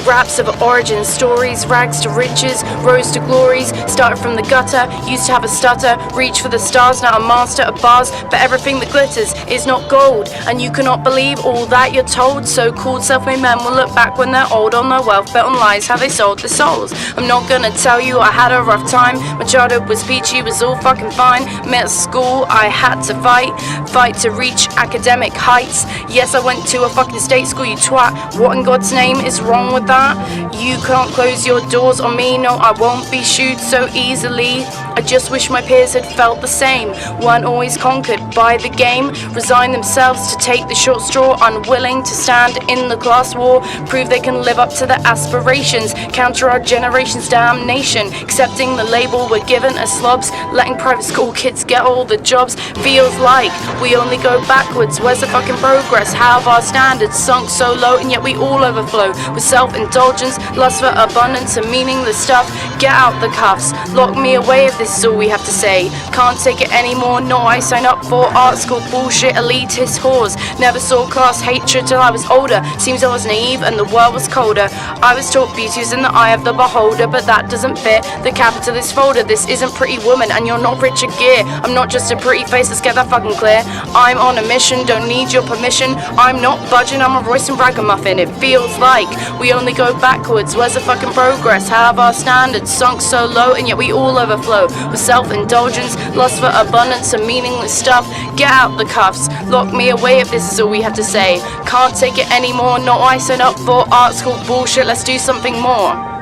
raps of origin stories, rags to riches, rose to glories, started from the gutter, used to have a stutter, reach for the stars, now a master of bars, but everything that glitters is not gold, and you cannot believe all that you're told. So-called self-made men will look back when they're old on their wealth, bet on lies, how they sold their souls. I'm not gonna tell you I had a rough time, my childhood was peachy, was all fucking fine, met at school, I had to fight to reach academic heights. Yes, I went to a fucking state school, you twat. What in God's name is wrong with that? You can't close your doors on me, no, I won't be shooed so easily. I just wish my peers had felt the same, weren't always conquered by the game, resigned themselves to take the short straw, unwilling to stand in the class war, prove they can live up to their aspirations, counter our generation's damnation, accepting the label we're given as slobs, letting private school kids get all the jobs. Feels like we only go backwards, where's the fucking progress? How have our standards sunk so low, and yet we all overflow with self-indulgence, lust for abundance and meaningless stuff. Get out the cuffs, lock me away if this is all we have to say. Can't take it anymore, no, I sign up for art school bullshit, elitist whores. Never saw class hatred till I was older, seems I was naive and the world was colder. I was taught beauty is in the eye of the beholder, but that doesn't fit the capitalist folder. This isn't Pretty Woman and you're not Richard Gere. I'm not just a pretty face, let's get that fucking clear. I'm on a mission, don't need your permission. I'm not budging, I'm a Royce and Ragamuffin. It feels like we only go backwards, where's the fucking progress? How have our standards sunk so low, and yet we all overflow with self-indulgence, lust for abundance and meaningless stuff. Get out the cuffs, lock me away if this is all we have to say. Can't take it anymore, no, I signed up for art school bullshit, let's do something more.